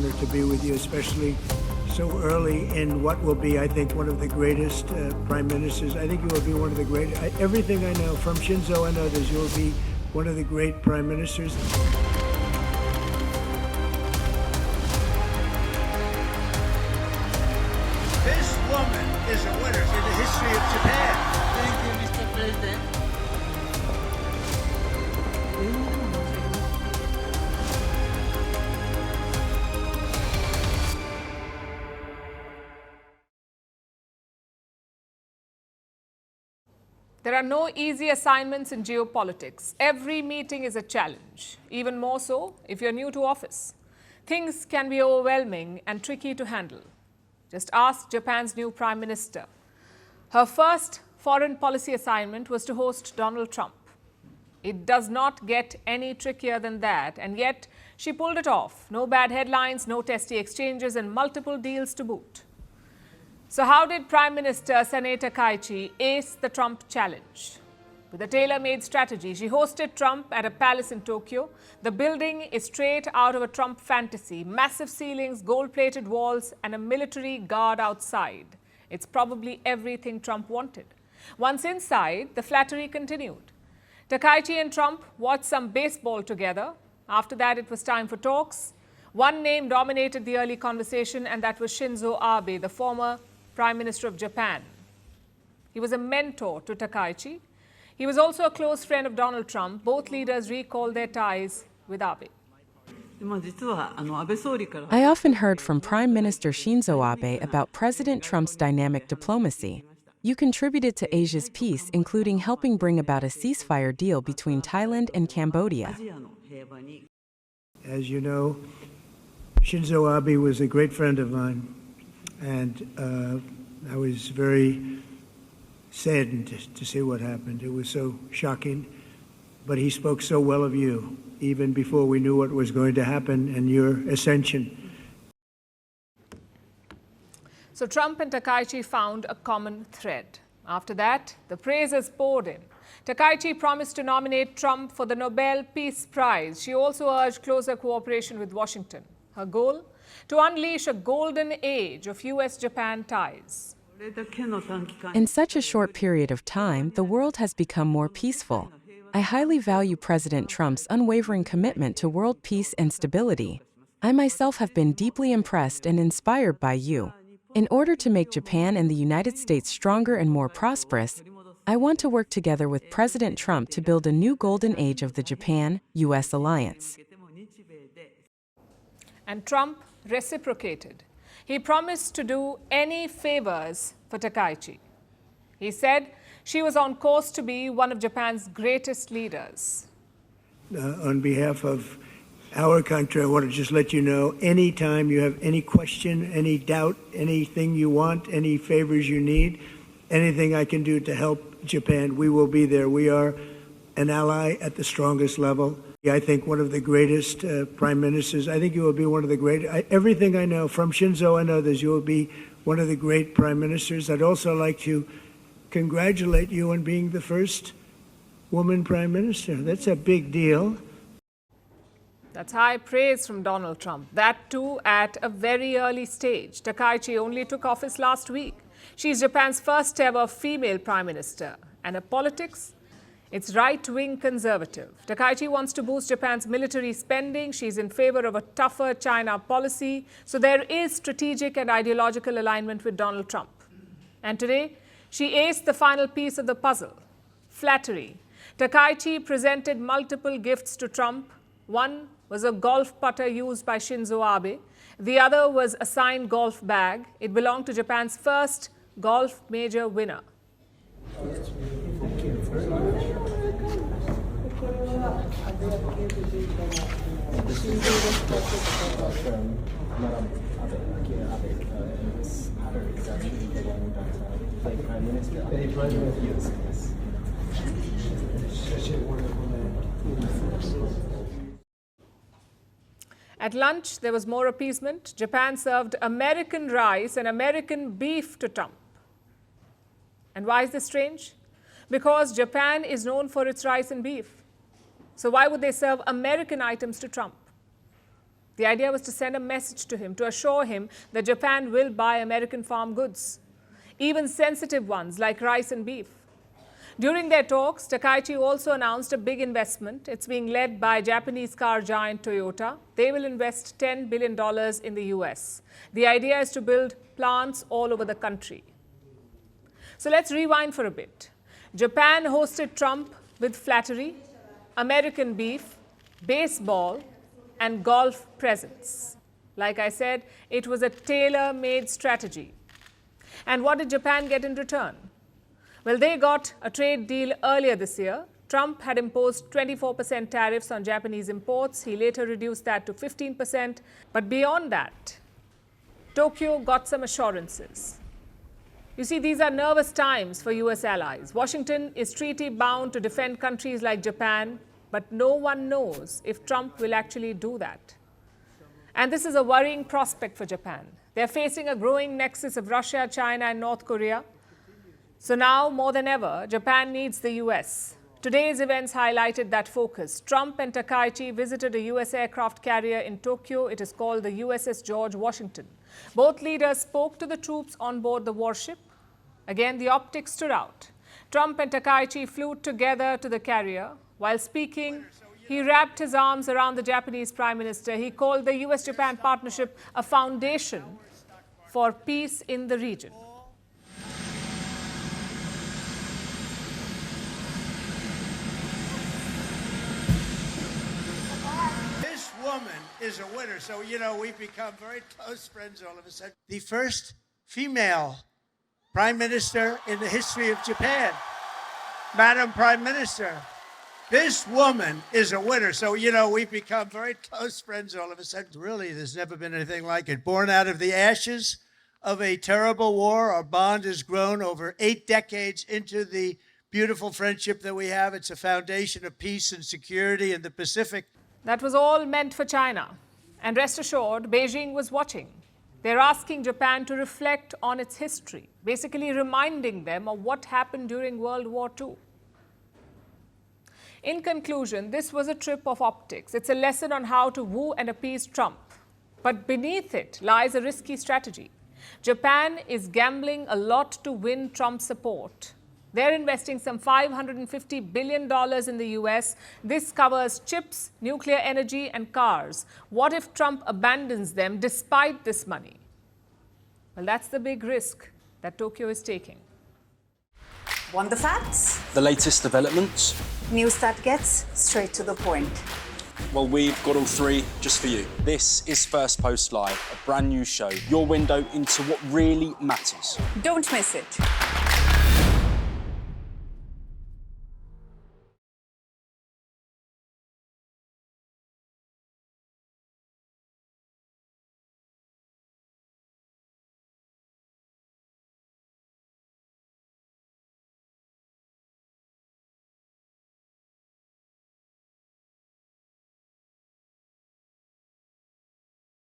honor to be with you, especially so early in what will be, I think, one of the greatest prime ministers. I think you will be one of the great. Everything I know from Shinzo and others, you will be one of the great prime ministers. This woman is a winner in the history of Japan. Thank you, Mr. President. There are no easy assignments in geopolitics. Every meeting is a challenge, even more so if you're new to office. Things can be overwhelming and tricky to handle. Just ask Japan's new Prime Minister. Her first foreign policy assignment was to host Donald Trump. It does not get any trickier than that, and yet she pulled it off. No bad headlines, no testy exchanges, and multiple deals to boot. So how did Prime Minister Sanae Takaichi ace the Trump challenge? With a tailor-made strategy, she hosted Trump at a palace in Tokyo. The building is straight out of a Trump fantasy. Massive ceilings, gold-plated walls, and a military guard outside. It's probably everything Trump wanted. Once inside, the flattery continued. Takaichi and Trump watched some baseball together. After that, it was time for talks. One name dominated the early conversation, and that was Shinzo Abe, the former Prime Minister of Japan. He was a mentor to Takaichi. He was also a close friend of Donald Trump. Both leaders recalled their ties with Abe. I often heard from Prime Minister Shinzo Abe about President Trump's dynamic diplomacy. You contributed to Asia's peace, including helping bring about a ceasefire deal between Thailand and Cambodia. As you know, Shinzo Abe was a great friend of mine, and I was very saddened to see what happened. It was so shocking, but he spoke so well of you, even before we knew what was going to happen and your ascension. So Trump and Takaichi found a common thread. After that, the praises poured in. Takaichi promised to nominate Trump for the Nobel Peace Prize. She also urged closer cooperation with Washington. Her goal? To unleash a golden age of US-Japan ties. In such a short period of time, the world has become more peaceful. I highly value President Trump's unwavering commitment to world peace and stability. I myself have been deeply impressed and inspired by you. In order to make Japan and the United States stronger and more prosperous, I want to work together with President Trump to build a new golden age of the Japan-US alliance. And Trump reciprocated. He promised to do any favors for Takaichi. He said she was on course to be one of Japan's greatest leaders. On behalf of our country, I want to just let you know, anytime you have any question, any doubt, anything you want, any favors you need, anything I can do to help Japan, we will be there. We are an ally at the strongest level. I think one of the greatest prime ministers. I think you will be one of the great. Everything I know from Shinzo and others, you will be one of the great prime ministers. I'd also like to congratulate you on being the first woman prime minister. That's a big deal. That's high praise from Donald Trump. That too at a very early stage. Takaichi only took office last week. She's Japan's first ever female prime minister. And her politics? It's right-wing conservative. Takaichi wants to boost Japan's military spending. She's in favor of a tougher China policy. So there is strategic and ideological alignment with Donald Trump. And today, she aced the final piece of the puzzle, flattery. Takaichi presented multiple gifts to Trump. One was a golf putter used by Shinzo Abe. The other was a signed golf bag. It belonged to Japan's first golf major winner. At lunch, there was more appeasement. Japan served American rice and American beef to Trump. And why is this strange? Because Japan is known for its rice and beef. So why would they serve American items to Trump? The idea was to send a message to him to assure him that Japan will buy American farm goods, even sensitive ones like rice and beef. During their talks, Takaichi also announced a big investment. It's being led by Japanese car giant Toyota. They will invest $10 billion in the US. The idea is to build plants all over the country. So let's rewind for a bit. Japan hosted Trump with flattery, American beef, baseball, and golf presents. Like I said, it was a tailor-made strategy. And what did Japan get in return? Well, they got a trade deal earlier this year. Trump had imposed 24% tariffs on Japanese imports. He later reduced that to 15%. But beyond that, Tokyo got some assurances. You see, these are nervous times for US allies. Washington is treaty bound to defend countries like Japan, but no one knows if Trump will actually do that. And this is a worrying prospect for Japan. They're facing a growing nexus of Russia, China, and North Korea. So now, more than ever, Japan needs the US. Today's events highlighted that focus. Trump and Takaichi visited a US aircraft carrier in Tokyo. It is called the USS George Washington. Both leaders spoke to the troops on board the warship. Again, the optics stood out. Trump and Takaichi flew together to the carrier. While speaking, he wrapped his arms around the Japanese Prime Minister. He called the US-Japan partnership a foundation for peace in the region. This woman is a winner. So, you know, we've become very close friends all of a sudden. The first female Prime Minister in the history of Japan. Madam Prime Minister. This woman is a winner. So, you know, we've become very close friends all of a sudden. Really, there's never been anything like it. Born out of the ashes of a terrible war, our bond has grown over 8 decades into the beautiful friendship that we have. It's a foundation of peace and security in the Pacific. That was all meant for China. And rest assured, Beijing was watching. They're asking Japan to reflect on its history, basically reminding them of what happened during World War II. In conclusion, this was a trip of optics. It's a lesson on how to woo and appease Trump. But beneath it lies a risky strategy. Japan is gambling a lot to win Trump's support. They're investing some $550 billion in the US. This covers chips, nuclear energy, and cars. What if Trump abandons them despite this money? Well, that's the big risk that Tokyo is taking. Want the facts? The latest developments? News that gets straight to the point. Well, we've got all three just for you. This is Firstpost Live, a brand new show, your window into what really matters. Don't miss it.